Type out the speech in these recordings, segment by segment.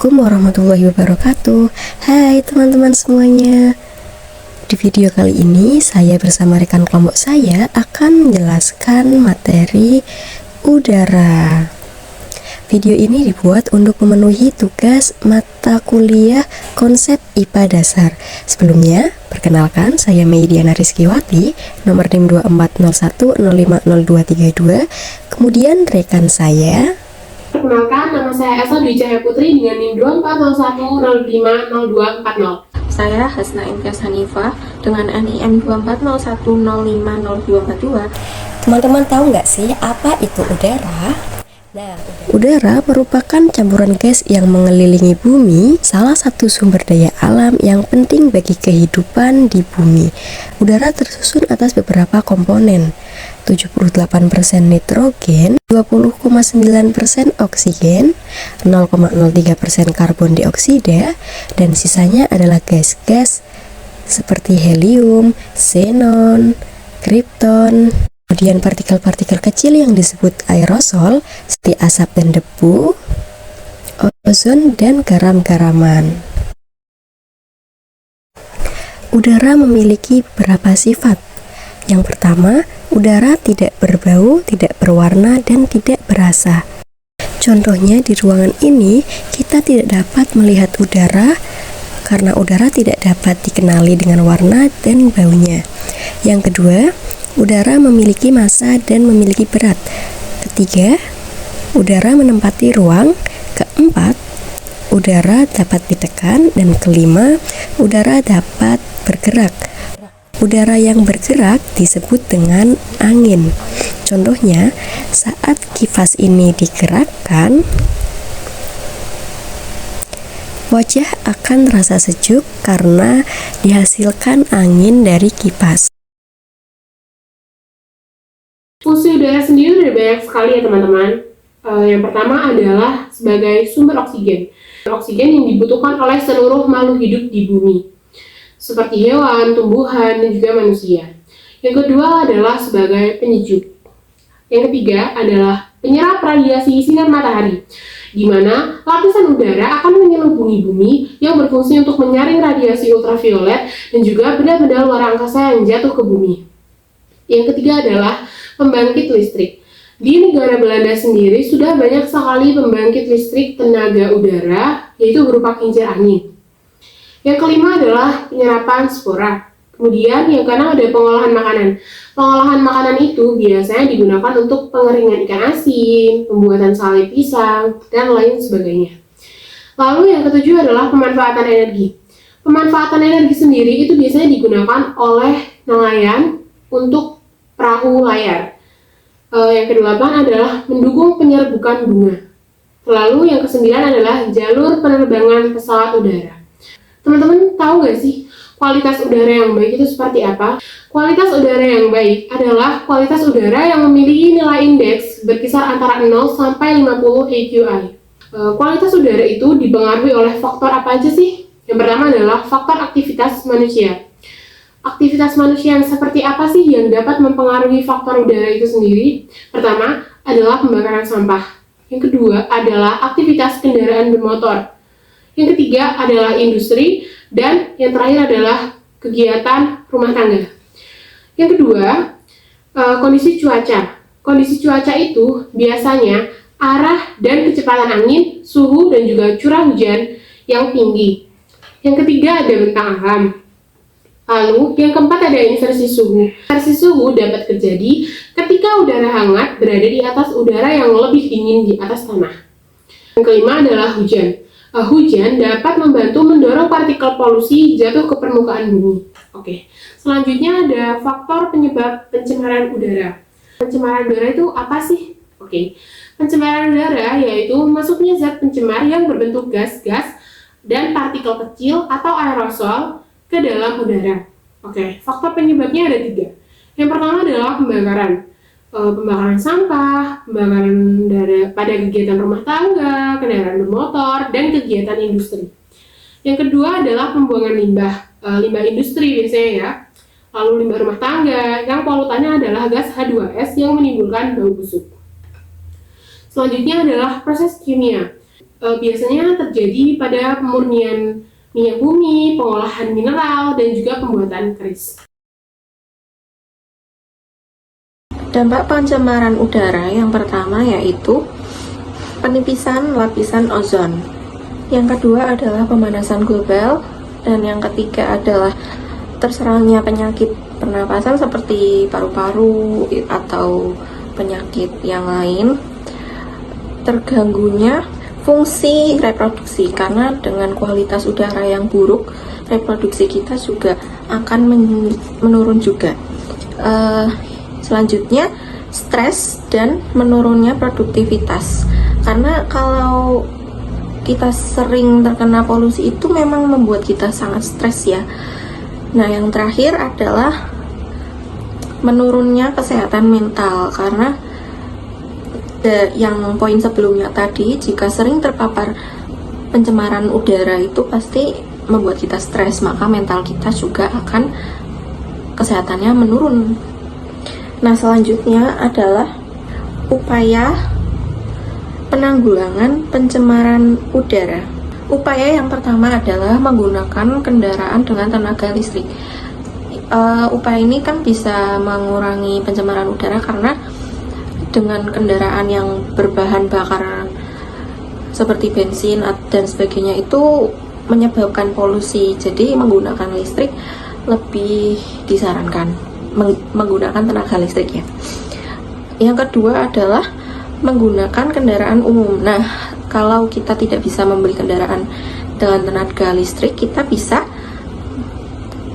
Assalamualaikum warahmatullahi wabarakatuh. Hai teman-teman semuanya. Di video kali ini saya bersama rekan kelompok saya akan menjelaskan materi udara. Video ini dibuat untuk memenuhi tugas mata kuliah konsep IPA dasar. Sebelumnya, perkenalkan saya Meidiana Rizkiwati, nomor NIM 2401050232. Kemudian rekan saya. Perkenalkan, nama saya Esa Dwi Cahaya Putri dengan NIM 2401050240. Saya Hasna Imtiaz Hanifah dengan NIM 2401050242. Teman-teman tahu nggak sih apa itu udara? Nah, udara merupakan campuran gas yang mengelilingi bumi, salah satu sumber daya alam yang penting bagi kehidupan di bumi. Udara tersusun atas beberapa komponen, 78% nitrogen, 20,9% oksigen, 0,03% karbon dioksida, dan sisanya adalah gas-gas seperti helium, xenon, krypton. Kemudian partikel-partikel kecil yang disebut aerosol seperti asap dan debu, ozon, dan garam-garaman. Udara memiliki beberapa sifat. Yang pertama, udara tidak berbau, tidak berwarna, dan tidak berasa. Contohnya di ruangan ini kita tidak dapat melihat udara karena udara tidak dapat dikenali dengan warna dan baunya. Yang kedua, udara memiliki massa dan memiliki berat. Ketiga, udara menempati ruang. Keempat, udara dapat ditekan. Dan kelima, udara dapat bergerak. Udara yang bergerak disebut dengan angin. Contohnya, saat kipas ini digerakkan, wajah akan terasa sejuk karena dihasilkan angin dari kipas. Fungsi udara sendiri udah banyak sekali ya teman-teman. Yang pertama adalah sebagai sumber oksigen. Oksigen yang dibutuhkan oleh seluruh makhluk hidup di bumi, seperti hewan, tumbuhan, dan juga manusia. Yang kedua adalah sebagai penyejuk. Yang ketiga adalah penyerap radiasi sinar matahari, di mana lapisan udara akan menyelubungi bumi yang berfungsi untuk menyaring radiasi ultraviolet dan juga benda-benda luar angkasa yang jatuh ke bumi. Yang ketiga adalah pembangkit listrik. Di negara Belanda sendiri sudah banyak sekali pembangkit listrik tenaga udara, yaitu berupa kincir angin. Yang kelima adalah penyerapan spora. Kemudian yang keenam ada pengolahan makanan. Pengolahan makanan itu biasanya digunakan untuk pengeringan ikan asin, pembuatan sale pisang, dan lain sebagainya. Lalu yang ketujuh adalah pemanfaatan energi. Pemanfaatan energi sendiri itu biasanya digunakan oleh nelayan untuk perahu layar. Yang kedelapan adalah mendukung penyerbukan bunga. Lalu yang kesembilan adalah jalur penerbangan pesawat udara. Teman-teman tahu nggak sih kualitas udara yang baik itu seperti apa? Kualitas udara yang baik adalah kualitas udara yang memiliki nilai indeks berkisar antara 0 sampai 50 AQI. Kualitas udara itu dipengaruhi oleh faktor apa aja sih? Yang pertama adalah faktor aktivitas manusia. Aktivitas manusia yang seperti apa sih yang dapat mempengaruhi faktor udara itu sendiri? Pertama adalah pembakaran sampah. Yang kedua adalah aktivitas kendaraan bermotor. Yang ketiga adalah industri. Dan yang terakhir adalah kegiatan rumah tangga. Yang kedua, kondisi cuaca. Kondisi cuaca itu biasanya arah dan kecepatan angin, suhu, dan juga curah hujan yang tinggi. Yang ketiga ada bentang alam. Lalu, yang keempat ada inversi suhu. Inversi suhu dapat terjadi ketika udara hangat berada di atas udara yang lebih dingin di atas tanah. Yang kelima adalah hujan. Hujan dapat membantu mendorong partikel polusi jatuh ke permukaan bumi. Oke, selanjutnya ada faktor penyebab pencemaran udara. Pencemaran udara itu apa sih? Oke, pencemaran udara yaitu masuknya zat pencemar yang berbentuk gas-gas dan partikel kecil atau aerosol ke dalam udara. Oke, faktor penyebabnya ada 3. Yang pertama adalah pembakaran. Pembakaran sampah, pembakaran pada kegiatan rumah tangga, kendaraan bermotor, dan kegiatan industri. Yang kedua adalah pembuangan limbah, limbah industri biasanya ya. Lalu limbah rumah tangga, yang polutannya adalah gas H2S yang menimbulkan bau busuk. Selanjutnya adalah proses kimia. biasanya terjadi pada pemurnian minyak bumi, pengolahan mineral, dan juga pembuatan keris. Dampak pencemaran udara yang pertama yaitu penipisan lapisan ozon. Yang kedua adalah pemanasan global, dan yang ketiga adalah terserangnya penyakit pernapasan seperti paru-paru atau penyakit yang lain. Terganggunya fungsi reproduksi, karena dengan kualitas udara yang buruk, reproduksi kita juga akan menurun juga. Selanjutnya, stres dan menurunnya produktivitas. Karena kalau kita sering terkena polusi itu memang membuat kita sangat stres ya. Nah, yang terakhir adalah menurunnya kesehatan mental, karena yang poin sebelumnya tadi, jika sering terpapar pencemaran udara itu pasti membuat kita stres, maka mental kita juga akan kesehatannya menurun. Nah, selanjutnya adalah upaya penanggulangan pencemaran udara. Upaya yang pertama adalah menggunakan kendaraan dengan tenaga listrik. Upaya ini kan bisa mengurangi pencemaran udara, karena dengan kendaraan yang berbahan bakar seperti bensin dan sebagainya itu menyebabkan polusi. Jadi menggunakan listrik lebih disarankan, menggunakan tenaga listrik ya. Yang kedua adalah menggunakan kendaraan umum. Nah, kalau kita tidak bisa membeli kendaraan dengan tenaga listrik, kita bisa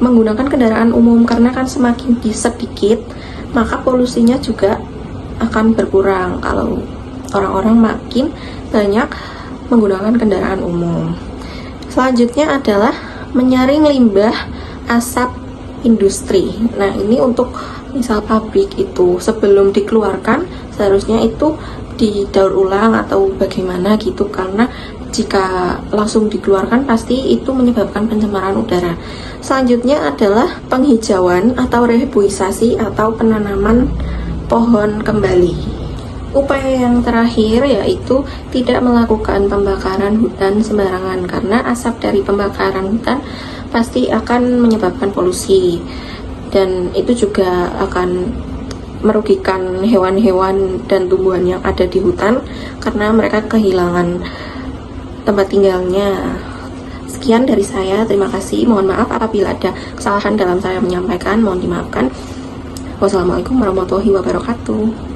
menggunakan kendaraan umum, karena kan semakin sedikit maka polusinya juga akan berkurang kalau orang-orang makin banyak menggunakan kendaraan umum. Selanjutnya adalah menyaring limbah asap industri. Nah, ini untuk misal pabrik itu sebelum dikeluarkan seharusnya itu didaur ulang atau bagaimana gitu, karena jika langsung dikeluarkan pasti itu menyebabkan pencemaran udara. Selanjutnya adalah penghijauan atau rehabilitasi atau penanaman pohon kembali. Upaya yang terakhir yaitu tidak melakukan pembakaran hutan sembarangan, karena asap dari pembakaran hutan pasti akan menyebabkan polusi, dan itu juga akan merugikan hewan-hewan dan tumbuhan yang ada di hutan karena mereka kehilangan tempat tinggalnya. Sekian dari saya, terima kasih. Mohon maaf apabila ada kesalahan dalam saya menyampaikan, mohon dimaafkan. Wassalamualaikum warahmatullahi wabarakatuh.